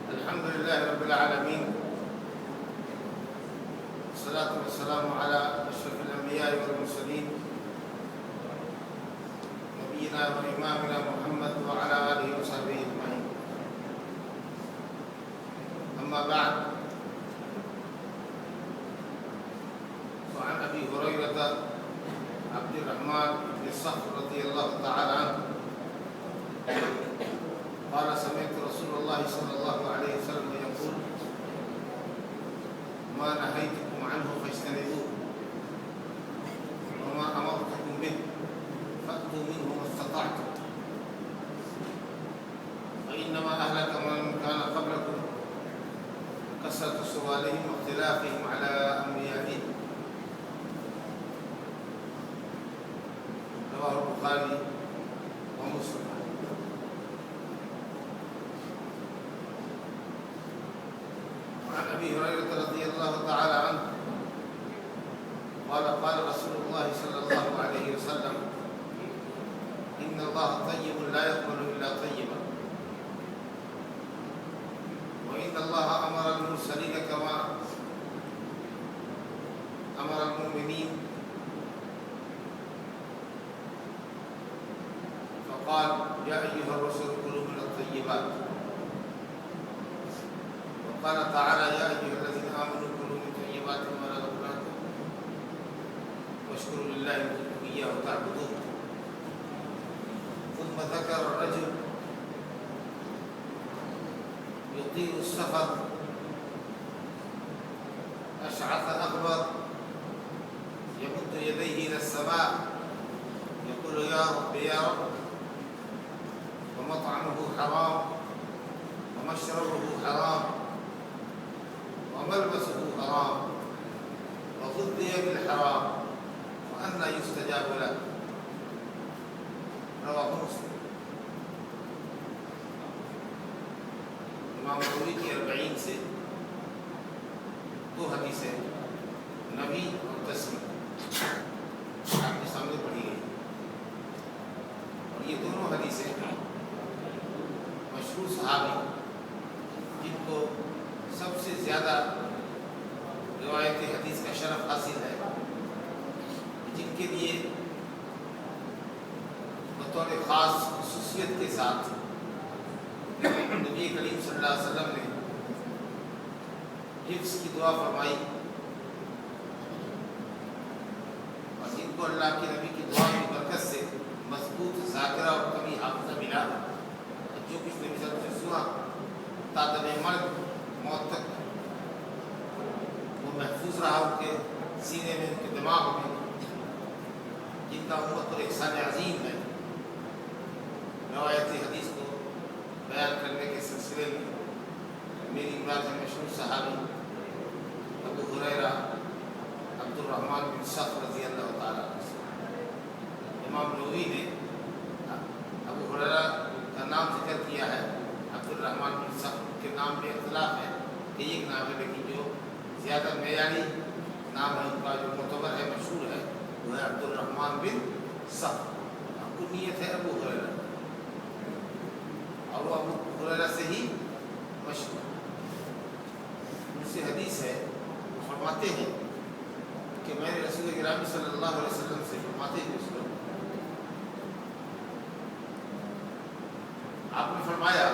الحمد لله رب العالمين، والصلاة والسلام على أشرف الأنبياء والمرسلين نبينا وإمامنا محمد وعلى آله وصحبه أجمعين. أما بعد، فعن أبي هريرة عبد الرحمن بن صخر رضي الله تعالى عنه قال: سمعت رسول الله صلى الله عليه وسلم يقول: ما نهيتكم عنه فاجتنبوه، وما أمرتكم به فأتوا منه ما استطعتم، فإنما أهلك من كان قبلكم كثرة سؤالهم واختلافهم على أنبيائهم. رواه البخاري ومسلم. عن أبي هريرة رضي الله تعالى عنه قال: قال رسول الله صلى الله عليه وسلم: إن الله طيب لا يقبل إلا طيبا، وإن الله أمر المرسلين كما أمر المؤمنين، فقال: يا أيها الرسل كلوا من الطيبات. وقال تعالى: يا أيها الذين آمنوا كلوا من طيبات ما رزقناكم واشكروا لله إن كنتم إياه تعبدون. ثم ذكر الرجل يطيل السفر أشعث أغبر يمد يديه إلى السماء يقول: يا رب يا رب، ومطعمه حرام ومشربه حرام وملبسه حرام وغذي بالحرام، وأنى يستجاب له. رواه مسلم. امام نووی کی 40 سے 2 حدیثیں نبی اور تسلیم آپ کے سامنے پڑھی گئی، اور یہ دونوں حدیثیں مشہور صحابی جن کو سب سے زیادہ روایت حدیث کا شرف حاصل ہے، جن کے لیے بطور خاص خصوصیت کے ساتھ نبی کریم صلی اللہ علیہ وسلم نے حفظ کی دعا فرمائی، اور جن کو اللہ کے نبی کی دعا کی برکت سے مضبوط ذاکرہ اور کبھی حافظہ ملا، جو کچھ نبی صلی اللہ علیہ وسلم سے سنا تا دم مرگ موت تک وہ محفوظ رہا ان کے سینے میں، ان کے دماغ میں، جن کا امت پر احسان عظیم ہے۔ روایت حدیث کو بیان کرنے کے سلسلے میں میری بات ہے مشہور صحابی ابو ہریرہ عبد الرحمن بن صخر رضی اللہ تعالیٰ عنہ سے۔ امام نووی نے ابو ہریرہ کا نام ذکر کیا ہے، عبد الرحمن بن صخر کے نام میں اختلاف ہے کہ ایک نام ہے، لیکن جو زیادہ معیاری نام ہے ان کا، جو معتبر ہے، مشہور ہے، وہ ہے عبد الرحمن بن صخر۔ کنیت ہے ابو ہریرہ، اور وہ ابو ہریرہ سے ہی مشہور۔ ان سے حدیث ہے، وہ فرماتے ہیں کہ میں نے رسول گرامی صلی اللہ علیہ وسلم سے فرماتے ہوئے سنا، آپ نے فرمایا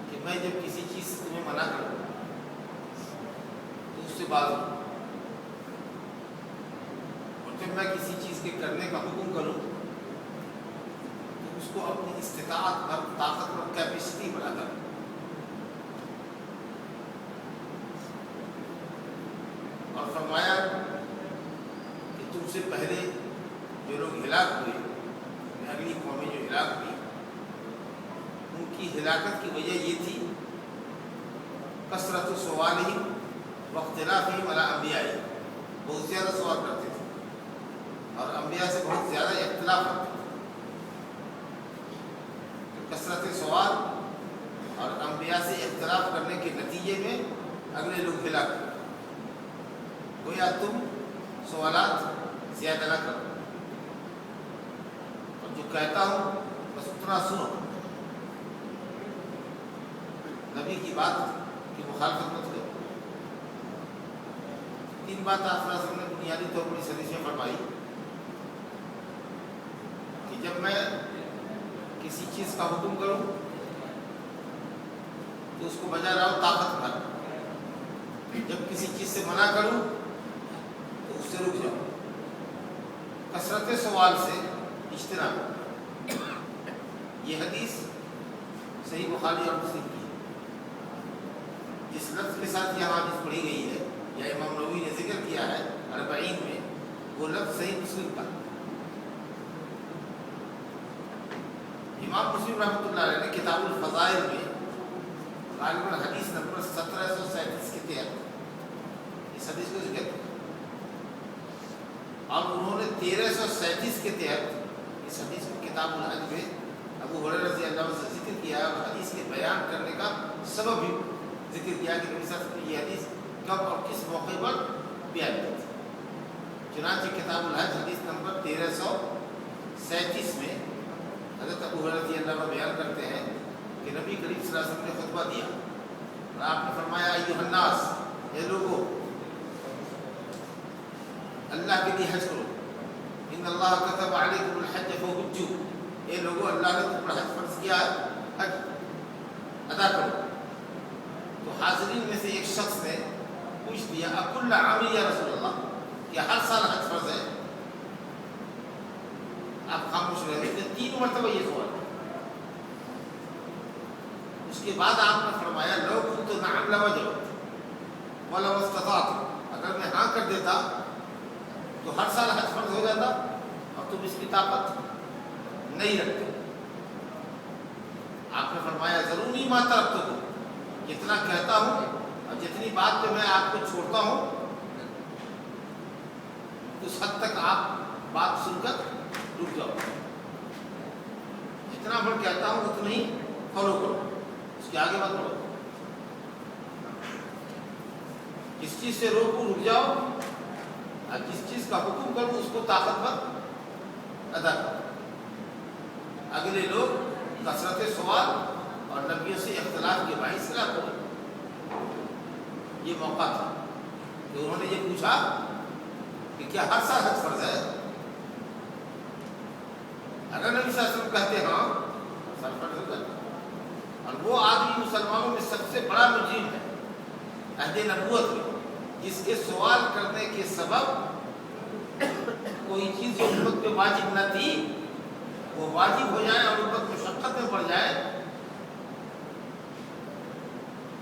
کہ میں جب کسی چیز سے تمہیں منع کروں تو اس سے باز ہوں، اور جب میں کسی چیز کے کرنے کا حکم کروں تو اس کو اپنی استطاعت پر، طاقت پر، کیپیسٹی بڑھا کر، اور فرمایا کہ تم سے پہلے جو لوگ ہلاک ہوئے، اگلی قومیں جو ہلاک ہوئی، ان کی ہلاکت کی وجہ یہ تھی کثرت سوالہم واختلافہم علی انبیائہم، بہت زیادہ سوال کرتے تھے اور انبیاء سے بہت زیادہ اختلاف کرتے تھے۔ کثرت سوال اور انبیاء سے اختلاف کرنے کے نتیجے میں اگلے لوگ ہلاک ہوئے۔ گویا تم سوالات زیادہ نہ کرو، اور جو کہتا ہوں بس اتنا سنو، نبی کی بات کی مخالفت مت کرو۔ 3 بات آپ صلی اللہ علیہ وسلم نے بنیادی طور پر اس حدیث میں فرمائی کہ جب میں کسی چیز کا حکم کروں تو اس کو بجا لاؤ طاقت بھر، جب کسی چیز سے منع کروں تو اس سے رک جاؤ، کثرت سوال سے اجتناب۔ یہ حدیث صحیح بخاری اور مسلم کی ہے۔ جس لفظ کے ساتھ یہ حدیث پڑھی گئی ہے یا امام نووی نے ذکر کیا ہے 40 میں، وہ لفظ صحیح مسلم کا۔ امام مسلم رحمۃ اللہ علیہ نے کتاب الفضائل میں غالباً حدیث نمبر 1737 کے تحت اس حدیث کو ذکر کیا، اور انہوں نے 1337 کے تحت اس حدیث کو کتاب الحج میں ابو ہریرہ رضی اللہ عنہ سے ذکر کیا اور حدیث کے بیان کرنے کا سبب بھی ذکر کیا کہ نبی صلی اللہ علیہ وسلم نے یہ حدیث کب اور کس موقع پر بیان کی تھی۔ چنانچہ کتاب الحج حدیث نمبر 1337 میں حضرت ابو ہریرہ رضی اللہ عنہ بیان کرتے ہیں کہ نبی کریم صلی اللہ علیہ وسلم نے خطبہ دیا اور آپ نے فرمایا ایھا الناس، اے لوگو اللہ کے لیے حج کرو، ان اللہ کتب علیکم الحج فحجوا، اے لوگو اللہ نے تم پر حج فرض کیا ہے، حج ادا کرو۔ تو حاضرین میں سے ایک شخص نے پوچھ دیا اکل عام یا رسول اللہ، کیا ہر سال حج فرض ہے؟ آپ خاموش رہے تھے، 3 مرتبہ یہ سوال۔ اس کے بعد آپ نے فرمایا لو کنت نعم لوجبت ولو استطعت، اگر میں ہاں کر دیتا تو ہر سال حج فرض ہو جاتا اور تم اس کی طاقت نہیں رکھتے۔ آپ نے فرمایا ضروری ما ترکتکم، جتنا کہتا ہوں اور جتنی بات پہ میں آپ کو چھوڑتا ہوں اس حد تک آپ بات سن کر رک جاؤ، جتنا بڑھ کہتا ہوں اتنا ہی فالو کرو، اس کے آگے مت بڑھو۔ جس چیز سے روکوں رک جاؤ اور جس چیز کا حکم کروں اس کو طاقتور ادا کرو۔ اگلے لوگ کثرت سوال اور نبیوں سے اختلاف کے باعث نہ کرو۔ یہ موقع تھا کہ انہوں نے یہ پوچھا کہ کیا ہر سال حج فرض ہے؟ اگر نبی صلی اللہ علیہ وسلم کہتے ہاں سال فرض ہو جاتا، اور وہ آدمی مسلمانوں میں سب سے بڑا مجرم ہے عہد نبوت میں، جس کے سوال کرنے کے سبب کوئی چیز جو امت پہ واجب نہ تھی وہ واجب ہو جائے اور امت مشقت میں پڑ جائے،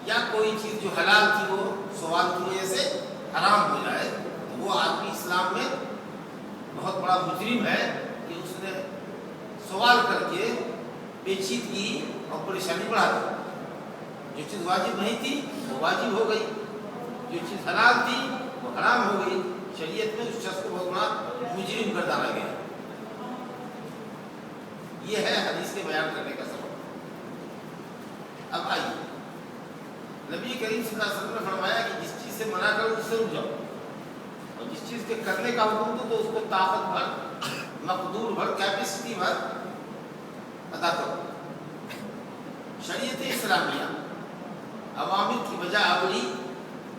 یا کوئی چیز جو حلال تھی وہ سوال کی وجہ سے حرام ہو جائے، تو وہ آدمی اسلام میں بہت بڑا مجرم ہے کہ اس نے سوال کر کے پیچیدگی اور پریشانی بڑھا دی۔ جو چیز واجب نہیں تھی وہ واجب ہو گئی، جو چیز حلال تھی وہ حرام ہو گئی، شریعت میں اس شخص کو بہت بڑا مجرم کر ڈالا گیا۔ یہ ہے حدیث کے بیان کرنے کا سبب۔ اب آئیے، نبی کریم صلی اللہ علیہ وسلم نے فرمایا کہ جس چیز سے منع کرو اس سے رک جاؤ، اور جس چیز کے کرنے کا حکم دو تو اس کو طاقت بھر، مقدور بھر، کیپیسٹی بھر ادا کرو۔ شریعت اسلامیہ عوامر کی بجا آوری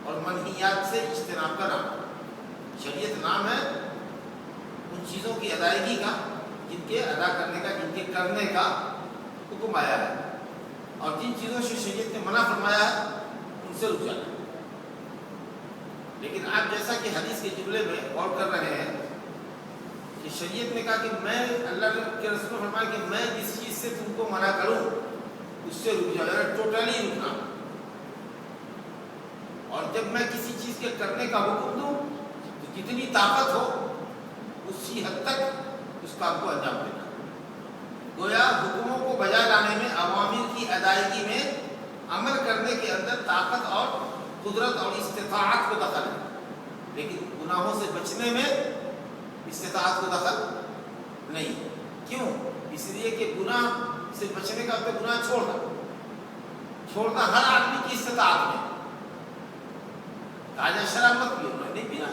اور منہیات سے اجتناب کا نام۔ شریعت نام ہے ان چیزوں کی ادائیگی کا جن کے ادا کرنے کا، جن کے کرنے کا حکم آیا ہے، اور جن چیزوں سے شریعت نے منع فرمایا ہے ان سے رک جانا۔ لیکن آپ جیسا کہ حدیث کے جملے میں غور کر رہے ہیں کہ شریعت نے کہا کہ میں، اللہ کے رسول نے فرمایا کہ میں جس چیز سے تم کو منع کروں اس سے رک جاؤ، ٹوٹلی رکنا۔ اور جب میں کسی چیز کے کرنے کا حکم دوں تو جتنی طاقت ہو اسی حد تک اس کام کو انجام دینا۔ گویا حکموں کو بجا لانے میں، عوامر کی ادائیگی میں، عمل کرنے کے اندر طاقت اور قدرت اور استطاعت کو دخل ہے، لیکن گناہوں سے بچنے میں استطاعت کو دخل نہیں۔ کیوں؟ اس لیے کہ گناہ سے بچنے کا مطلب گناہ چھوڑنا ہر آدمی کی استطاعت میں۔ تازہ شراب مت پیو، نہیں پینا،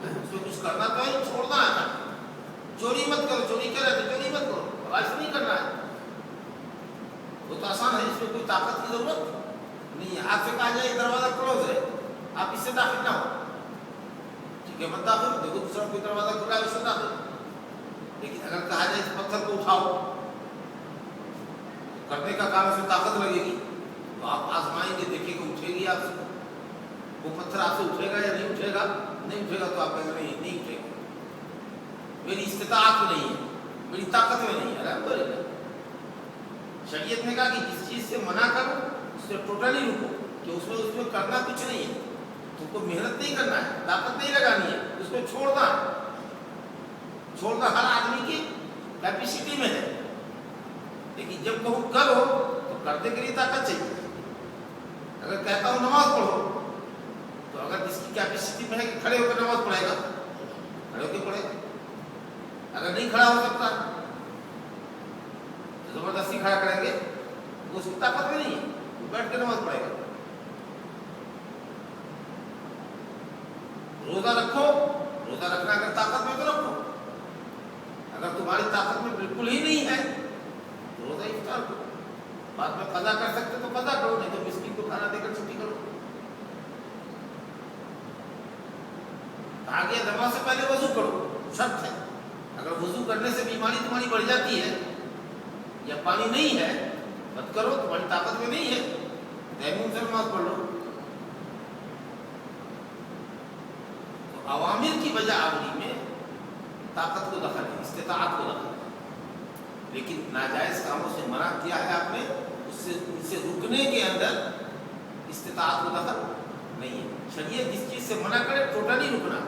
اس میں کچھ کرنا تو ہے، چھوڑنا ہے۔ چوری مت کرو، چوری کر رہے تو چوری مت کرو، ایسا نہیں کرنا ہے۔ وہ تو آسان ہے، اس میں کوئی طاقت کی ضرورت نہیں آپ سے کہا جائے دروازہ کلوز ہے آپ اس سے داخل نہ ہو ٹھیک ہے مت داخل دیکھو دوسرا کوئی دروازہ کھلا ہے اس سے داخل لیکن اگر کہا جائے اس پتھر کو اٹھاؤ کرنے کا کام اس میں طاقت لگے گی تو آپ آزمائیں گے دیکھیں کہ اٹھے گی آپ سے وہ پتھر آپ سے اٹھے گا یا نہیں اٹھے گا نہیں اٹھے گا تو آپ کہیں گے نہیں اٹھے گا میری استطاعت میں نہیں ہے میری طاقت میں نہیں ہے الحمدللہ شریعت نے کہا کہ جس چیز سے منع کرو اس سے ٹوٹلی رکو کہ اس میں کرنا کچھ نہیں ہے تم کو محنت نہیں کرنا ہے طاقت نہیں لگانی ہے اس کو چھوڑنا ہر آدمی کی کیپیسٹی میں ہے لیکن جب کہوں کرو تو کرنے کے لیے طاقت چاہیے اگر کہتا ہوں نماز پڑھو تو اگر جس کی کیپیسٹی میں ہے کہ کھڑے ہو کر نماز پڑھے گا کھڑے ہو کے پڑھے گا اگر نہیں کھڑا ہو سکتا تو زبردستی کھڑا کریں گے وہ اس کی طاقت میں نہیں ہے وہ بیٹھ کے نماز پڑھے گا روزہ رکھو روزہ رکھنا اگر طاقت میں تو رکھو اگر تمہاری طاقت میں بالکل ہی نہیں ہے تو روزہ افطار کرو بعد میں قضا کر سکتے تو قضا کرو نہیں تو مسکین کو کھانا دے کر چھٹی کرو کہا گیا نماز سے پہلے وضو کرو شرط ہے اگر وضو کرنے سے بیماری تمہاری بڑھ جاتی ہے یا پانی نہیں ہے مت کرو تمہاری طاقت میں نہیں ہے تیمم سے نماز پڑھ لو تو اوامر کی بجا آوری میں طاقت کو دخل ہے استطاعت کو دخل ہے لیکن ناجائز کاموں سے منع کیا ہے آپ نے ان سے رکنے کے اندر استطاعت کو دخل نہیں ہے شریعت جس چیز سے منع کرے ٹوٹلی رکنا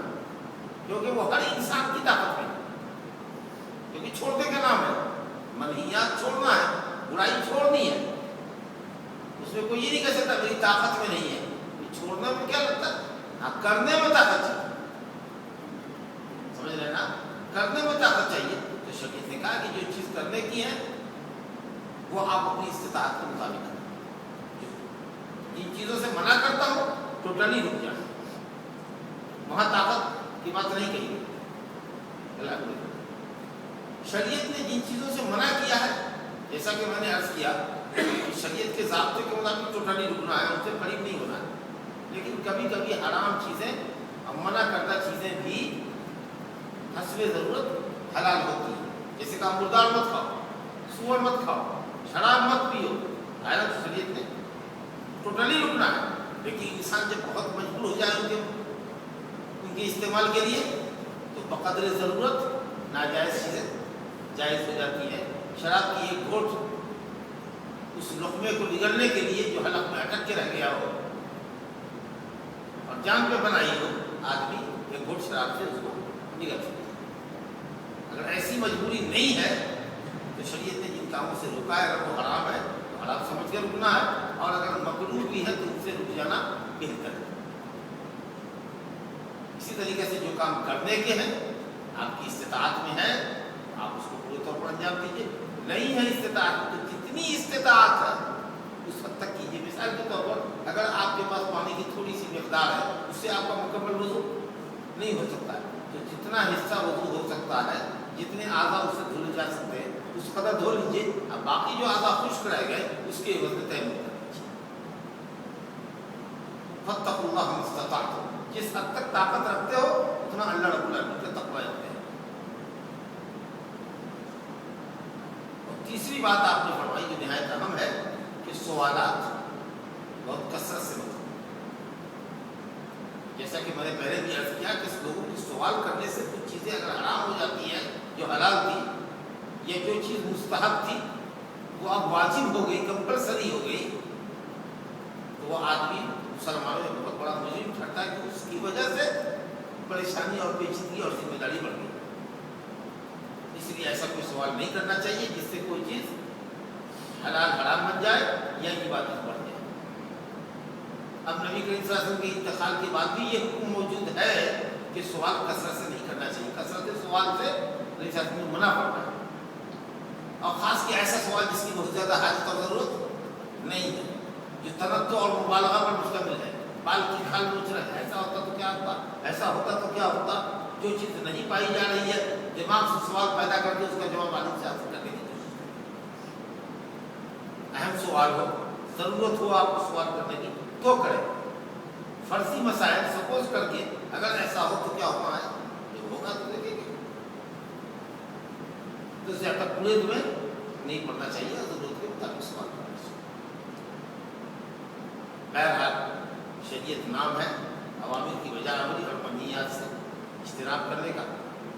کیونکہ وہ ہر انسان کی طاقت میں کیونکہ چھوڑنے کا نام ہے منہیات چھوڑنا ہے برائی چھوڑنی ہے اس میں کوئی یہ نہیں کہہ سکتا میری طاقت میں نہیں ہے چھوڑنے میں کیا لگتا ہے ہاں کرنے میں طاقت چاہیے سمجھ رہے نا کرنے میں طاقت چاہیے تو شریعت نے کہا کہ جو چیز کرنے کی ہے وہ آپ اپنی استطاعت کے مطابق کریں جن چیزوں سے منع کرتا ہوں ٹوٹلی رک جائیں وہاں طاقت کی بات نہیں کہی شریعت نے جن چیزوں سے منع کیا ہے جیسا کہ میں نے عرض کیا کہ شریعت کے ضابطے کے مطابق ٹوٹلی رکنا ہے ان سے قریب نہیں ہونا ہے لیکن کبھی کبھی حرام چیزیں اور منع کردہ چیزیں بھی حسب ضرورت حلال ہوتی ہیں جیسے کہ مردار مت کھاؤ سور مت کھاؤ شراب مت پیو حالت شریعت نے ٹوٹلی رکنا ہے لیکن انسان جب بہت مجبور ہو جائے ان کے استعمال کے لیے تو بقدر ضرورت ناجائز چیزیں جائز ہو جاتی ہیں شراب کی ایک گھونٹ اس لقمے کو نگلنے کے لیے جو حلق میں اٹک کے رہ گیا ہو اور جان پہ بنائی ہو آدمی ایک گھونٹ شراب سے اس کو نگل سکتا ہے اگر ایسی مجبوری نہیں ہے تو شریعت نے جن کاموں سے روکا ہے اگر وہ حرام ہے تو حرام سمجھ کے رکنا ہے اور اگر مکروہ بھی ہے تو ان سے رک جانا بہتر ہے اسی طریقے سے جو کام کرنے کے ہیں آپ کی استطاعت میں ہے آپ اس کو پورے طور پر انجام دیجیے نہیں ہے استطاعت تو جتنی استطاعت ہے اس حد تک کیجیے مثال کے طور پر اگر آپ کے پاس پانی کی تھوڑی سی مقدار ہے اس سے آپ کا مکمل وضو نہیں ہو سکتا ہے تو جتنا حصہ وضو ہو سکتا ہے جتنے اعضاء اس سے دھلے جا سکتے ہیں اس قدر دھو لیجیے اب باقی جو اعضاء خشک رہ گئے اس کے عوض میں تیمم کر لیجیے فاتقوا اللہ ما استطعتم جس حد تک طاقت رکھتے ہو اتنا اللہ رب العالمین کا تقوی رکھتے ہیں اور تیسری بات آپ نے فرمائی جو نہایت اہم ہے کہ سوالات بہت کثرت سے ہوتے ہیں جیسا کہ میں نے پہلے بھی عرض کیا کہ لوگوں کی سوال کرنے سے کچھ چیزیں اگر حرام ہو جاتی ہیں جو حلال تھی یا جو چیز مستحب تھی وہ اب واجب ہو گئی کمپلسری ہو گئی تو وہ آدمی مسلمانوں میں بہت بڑا مجرم ٹھہرتا ہے کہ اس کی وجہ سے پریشانی اور پیچیدگی اور ذمہ داری بڑھ گئی اس لیے ایسا کوئی سوال نہیں کرنا چاہیے جس سے کوئی چیز حلال حرام بن جائے یا عبادت بڑھ جائے اب نبی کریم صلی اللہ علیہ وسلم کے انتقال کے بعد بھی یہ حکم موجود ہے کہ سوال کثرت سے نہیں کرنا چاہیے کثرت سوال سے نبی صلی اللہ علیہ وسلم نے منع فرمایا اور خاص کہ ایسا سوال جس کی بہت زیادہ حاجت اور ضرورت نہیں ہے جو تنطع اور مبالغہ پر مشتمل ہے بال کی کھال نوچ رہا ہے ایسا ہوتا تو کیا ہوتا ایسا ہوتا تو کیا ہوتا جو چیز نہیں پائی جا رہی ہے دماغ سے سوال پیدا کر کے اس کا جواب عالم سے حاصل کرنے کی کوشش اہم سوال ہو ضرورت ہو آپ کو سوال کرنے کی تو کریں. فرضی مسائل سپوز کر کے اگر ایسا ہو تو کیا ہونا ہے، جو ہوگا تو دیکھیں گے. تو زیادہ پورے میں نہیں پڑھنا چاہیے، ضرورت کے مطابق سوال کرنا چاہیے. بہرحال شریعت نام ہے عوامر کی وجہ عملی اور منہیات سے اجتناب کرنے کا.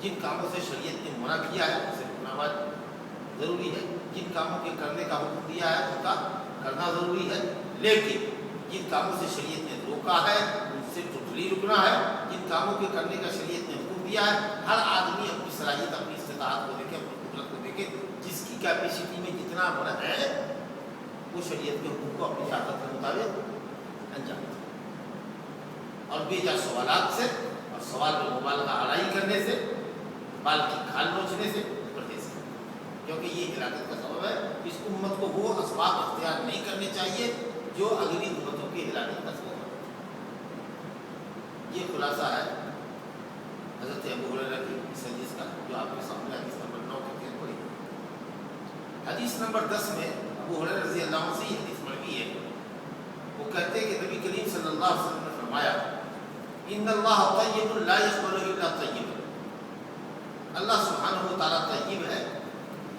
جن کاموں سے شریعت نے منع کیا ہے اسے رکنا ضروری ہے، جن کاموں کے کرنے کا حکم دیا ہے ان کا کرنا ضروری ہے. لیکن جن کاموں سے شریعت نے روکا ہے ان سے ٹوٹلی رکنا ہے. جن کاموں کے کرنے کا شریعت نے حکم دیا ہے، ہر آدمی اپنی صلاحیت اپنی استطاعت کو دیکھے، اپنی قدرت کو دیکھے، جس کی کیپیسٹی میں جتنا بڑا ہے وہ شریعت کے حکم کو اپنی طاقت کے مطابق انجام دے. اور بے جا سوالات سے اور سوال میں مبالغہ آرائی کرنے سے، بال کی کھال نوچنے سے پرہیز کریں، کیونکہ یہ ہلاکت کا سبب ہے. اس امت کو وہ اسباب اختیار نہیں کرنے چاہیے جو اگلی امتوں کی ہلاکت کا سبب ہے. یہ خلاصہ ہے حضرت ابو ہریرہ کی اس حدیث کا، جو آپ کے سامنے حدیث نمبر 9 کے تین پڑھی. حدیث نمبر 10 میں ابو ہریرہ رضی اللہ عنہ سے یہ حدیث مروی ہے. وہ کہتے ہیں کہ نبی کریم صلی اللہ علیہ وسلم نے فرمایا ان اللہ طیب لا یقبل الا طیب. اللہ سبحانہ و تعالیٰ طیب ہے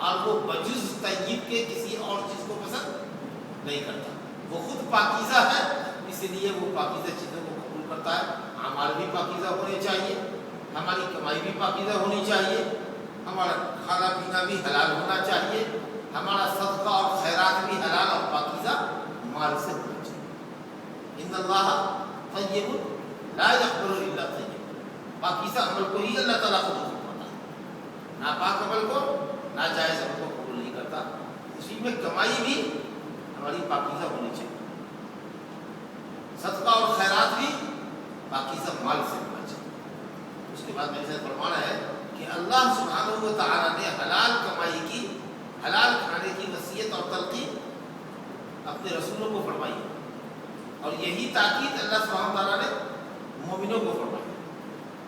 اور وہ بجز طیب کے کسی اور چیز کو پسند نہیں کرتا. وہ خود پاکیزہ ہے، اس لیے وہ پاکیزہ چیزوں کو قبول کرتا ہے. اعمال بھی پاکیزہ ہونے چاہیے، ہماری کمائی بھی پاکیزہ ہونی چاہیے، ہمارا کھانا پینا بھی حلال ہونا چاہیے، ہمارا صدقہ اور خیرات بھی حلال اور پاکیزہ مال سے ہونا چاہیے. ان اللہ طیب لا یقبل الا طیب. پاکیزہ عمل کو ہی اللہ تعالیٰ قبول کرتا ہے، ناپاک عمل کو، ناجائز عمل کو قبول نہیں کرتا. اسی میں کمائی بھی ہماری پاکیزہ ہونی چاہیے، صدقہ اور خیرات بھی پاکیزہ مال سے ہونا چاہیے. اس کے بعد میں سے فرمانا ہے کہ اللہ سبحانہ و تعالیٰ نے حلال کمائی کی، حلال کھانے کی وصیت اور تلقین اپنے رسولوں کو فرمائی، اور یہی تاکید اللہ سبحانہ و تعالیٰ نے مومنوں کو فرمائی.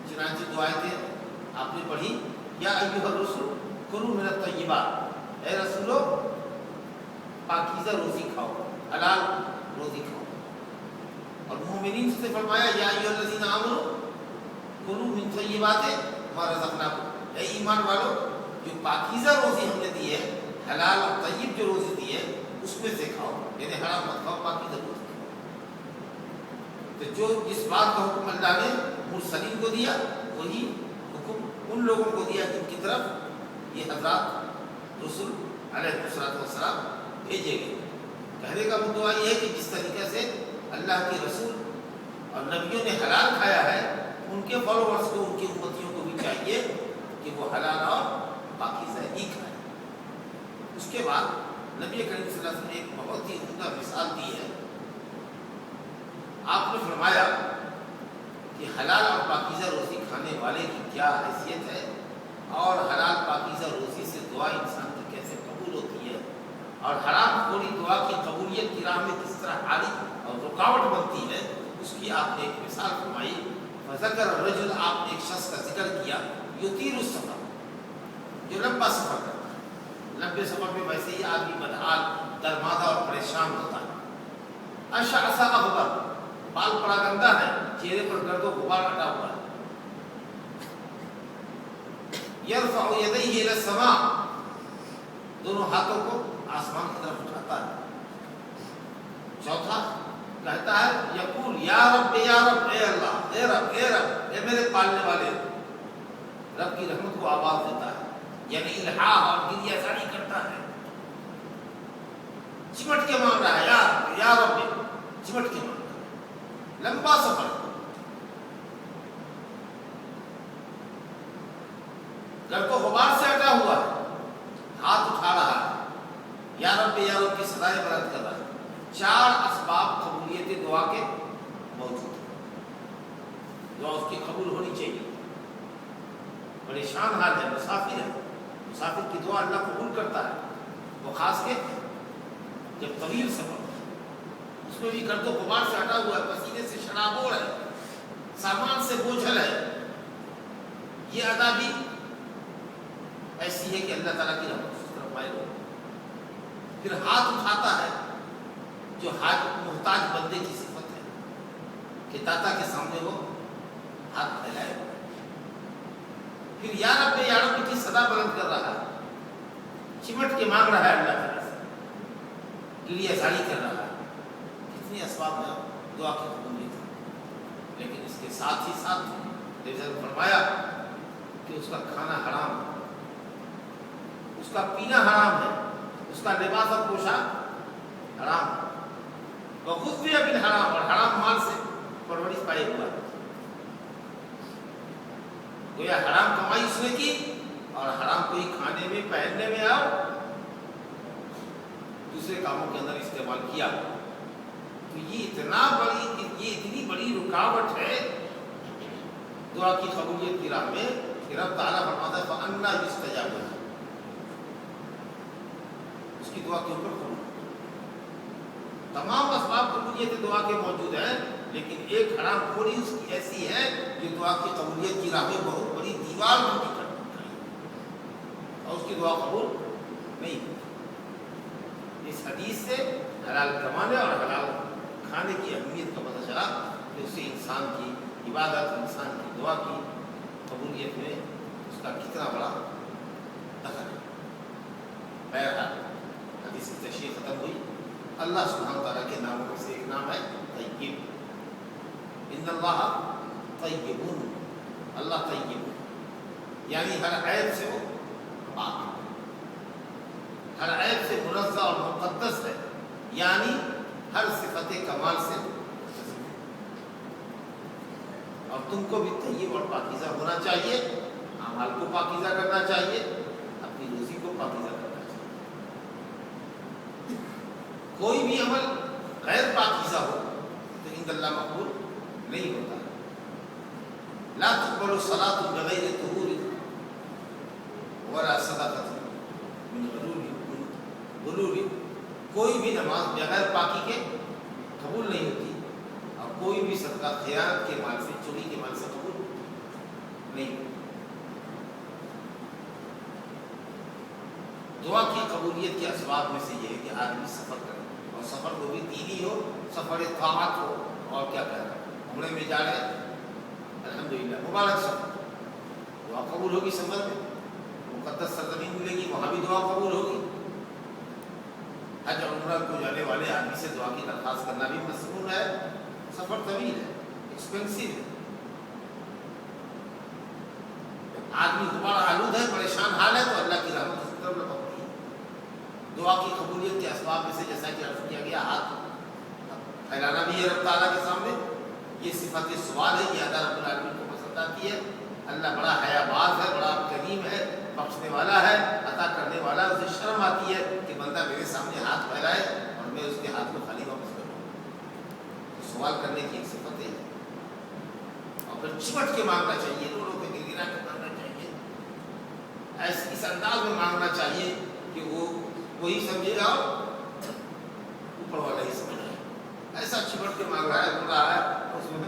چنانچہ دعائیں آپ نے پڑھی، یا ایھا الرسل کلوا من الطیبات، اے رسولو پاکیزہ روزی کھاؤ، حلال روزی کھاؤ. اور مومنین سے فرمایا یا ایھا الذین آمنوا کلوا من طیبات ما رزقناکم، اے ایمان والو جو پاکیزہ روزی ہم نے دی ہے، حلال اور طیب جو روزی دی ہے اس میں سے کھاؤ، یعنی حرام مت کھاؤ، پاکیزہ روزی. تو جو جس بات کا حکم اللہ نے مرسلین کو دیا وہی حکم ان لوگوں کو دیا جن کی طرف یہ حضرات رسول علیہ السلام بھیجے گئے. کہنے کا مدعا یہ ہے کہ جس طریقے سے اللہ کے رسول اور نبیوں نے حلال کھایا ہے، ان کے فالوورز کو، ان کی امتیوں کو بھی چاہیے کہ وہ حلال اور پاکیزہ ہی کھائیں. اس کے بعد نبی کریم صلی اللہ علیہ وسلم نے ایک بہت ہی عمدہ مثال دی ہے. آپ نے فرمایا کہ حلال اور پاکیزہ روزی کھانے والے کی کیا حیثیت ہے، اور حلال پاکیزہ روزی سے دعا انسان کی کیسے قبول ہوتی ہے، اور حرام خوری دعا کی قبولیت کی راہ میں کس طرح عارض اور رکاوٹ بنتی ہے. اس کی آپ نے ایک مثال فرمائی. فذکر الرجل، آپ نے ایک شخص کا ذکر کیا، یطیل السفر، جو لمبا سفر کرتا ہے. لمبے سفر میں ویسے ہی آدمی بدحال، درمادہ اور پریشان ہوتا ہے. اشعث اغبر، بال پڑا گندا ہے، چہرے پر گرد و غبار اٹا ہوا ہے. یرفع یدیہ الی السماء، دونوں ہاتھوں کو آسمان کی طرف اٹھاتا ہے. چوتھا کہتا ہے یقول یا رب یا رب، اے اللہ، اے رب اے رب، اے میرے پالنے والے. رب کی رحمت کو آواز دیتا ہے، یعنی الحاح اور گریہ زاری کرتا ہے، چمٹ کے مانگ رہا ہے یا رب، چمٹ کے مانگ رہا ہے. لمبا سفر، گرد و غبار سے ہٹا ہوا ہے، ہاتھ اٹھا رہا ہے، یا رب کی صدائیں بلند کر رہا ہے. 4 اسباب قبولیت دعا کے موجود ہیں. دعا اس کی قبول ہونی چاہیے. پریشان حال ہے، مسافر ہے، مسافر کی دعا اللہ قبول کرتا ہے. وہ خاص کے جب طویل سفر، اس میں بھی گرد و غبار سے ہٹا ہوا ہے، پسینے سے شرابور ہے، سامان سے بوجھل ہے. یہ ادا بھی ایسی ہے کہ اللہ تعالیٰ کی رحمت اس طرف مائل ہو. پھر ہاتھ اٹھاتا ہے، جو محتاج بندے کی صفت ہے کہ داتا کے سامنے وہ ہاتھ پھیلائے ہوا ہے. پھر یا رب کی صدا بلند کر رہا ہے, چمٹ کے مانگ رہا ہے اللہ تعالیٰ سے, گریہ زاری کر رہا ہے. کتنی اسباب میں دعا کی قبولیت ہے, لیکن اس کے ساتھ ہی ساتھ جیسے فرمایا کہ اس کا کھانا حرام ہے, اس کا پینا حرام ہے, اس کا لباس اور پوشاک حرام ہے, وغذی بالحرام, اور حرام مال سے پرورش پائے ہوا ہے. گویا حرام کمائی اس نے کی اور حرام کو ہی کھانے میں پہننے میں اور دوسرے کاموں کے اندر استعمال کیا. تو یہ اتنی بڑی رکاوٹ ہے دعا کی قبولیت کی راہ میں کہ رب تعالیٰ فرماتا ہے فَأَنَّا يُسْتَجَابُ لَهُ, اس کی دعا کے اوپر قبول. تمام اسباب قبولیت دعا کے موجود ہیں, لیکن ایک حرام خوری اس کی ایسی ہے جو دعا کی قبولیت کی راہ میں بہت بڑی دیوار بن کے کھڑی ہے اور اس کی دعا قبول نہیں ہوتی. اس حدیث سے حلال کمانے اور حلال کھانے کی اہمیت کا پتہ چلا کہ اس سے انسان کی عبادت, انسان کی دعا کی قبولیت میں اس کا کتنا بڑا دخل ہے. بہرحال حدیث کی تشریح ختم ہوئی. اللہ سبحانہ تعالیٰ کے ناموں میں سے ایک نام ہے طیب. ان اللہ طیب, اللہ طیب یعنی ہر عیب سے وہ پاک, ہر عیب سے منزہ اور مقدس ہے, یعنی ہر صفت کمال سے. اور تم کو بھی طیب اور پاکیزہ ہونا چاہیے, اعمال کو پاکیزہ کرنا چاہیے, اپنی روزی کو پاکیزہ کرنا چاہیے. کوئی بھی عمل غیر پاکیزہ ہو تو عند اللہ مقبول نہیں ہوتا. لا تقبل الصلاۃ بغیر طہور ولا صدقۃ من غلول, کوئی بھی نماز بغیر پاکی کے قبول نہیں ہوتی, اور کوئی بھی صدقہ خیانت کے مال سے, چوری کے مال سے قبول نہیں ہوتی. دعا کی قبولیت کے اسباب میں سے یہ ہے کہ آدمی سفر کرے, اور سفر کو بھی دینی ہو, سفر طاعت ہو. اور کیا کہہ رہا ہے, عمرے میں جا رہے ہیں, الحمدللہ مبارک سفر, دعا قبول ہوگی. سفر میں مقدس سرزمین ملے گی, وہاں بھی دعا قبول ہوگی. حج اور عمرہ کو جانے والے آدمی سے دعا کی درخواست کرنا بھی مسنون ہے. سفر طویل ہے, ایکسپینسو ہے, آدمی غبار آلود ہے, پریشان حال ہے, تو اللہ کی رحمت اس طرف لپکتی ہے. دعا کی قبولیت کے اسباب میں سے جیسا کہ عرض کیا گیا, ہاتھ پھیلانا بھی ہے رب تعالیٰ کے سامنے. یہ صفت سوال ہے, یہ اللہ رب العالمین کو پسند آتی ہے. اللہ بڑا حیا باز ہے, بڑا کریم ہے, بخشنے والا ہے, عطا کرنے والا ہے. اسے شرم آتی ہے کہ بندہ میرے سامنے ہاتھ پھیلائے اور میں اس کے ہاتھ کو خالی واپس کروں. سوال کرنے کی ایک صفت ہے. اور پھر چمٹ کے مانگنا چاہیے, رو رو کے گرگرا کے مانگنا چاہیے, اس انداز میں مانگنا چاہیے کہ وہ وہی سمجھے گا, اوپر والا ہی سمجھے. ایسا چمٹ کے مانگ رہا ہے, رو رہا ہے, اس میں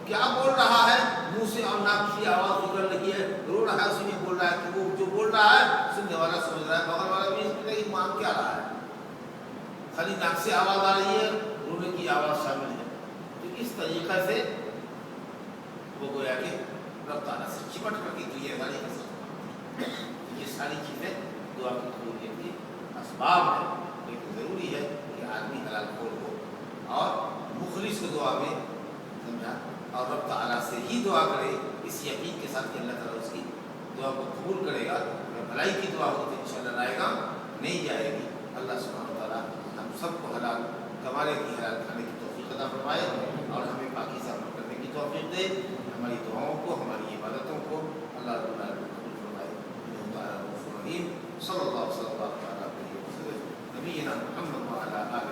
کیا بول رہا ہے, منہ سے اور ناک کی آواز نکل رہی ہے, رو رہا ہے, اسی میں بول رہا ہے کہ وہ جو بول رہا ہے سننے والا سمجھ رہا ہے, بغل والا بھی اس میں مانگ کیا رہا ہے. خالی ناک سے آواز آ رہی ہے, رونے کی آواز شامل ہے. تو اس طریقے سے وہ گویا کہ رب تعالیٰ سے چپٹ کر کے دنیا داری کر سکتا. یہ ساری چیزیں دعا کی قبولیت کے اسباب ہیں, لیکن ضروری ہے کہ آدمی حلال خور ہو اور مخلص کو دعا میں سمجھا, اور رب تعالیٰ سے ہی دعا کرے اس یقین کے ساتھ کہ اللہ تعالیٰ اس کی دعا کو قبول کرے گا. اگر بھلائی کی دعا ہو تو انشاءاللہ لائے گا, نہیں جائے گی. اللہ سبحانہ وتعالیٰ ہم سب کو حلال کمانے کی, حلال کھانے کی توفیق عطا فرمائے, اور ہمیں پاکیزہ عمل کرنے کی توفیق دے. ہماری دعاؤں کو, ہماری عبادتوں کو اللہ رب العالمین قبول فرمائے. صلی اللہ علیہ وسلم نبینا محمد وعلی آلہ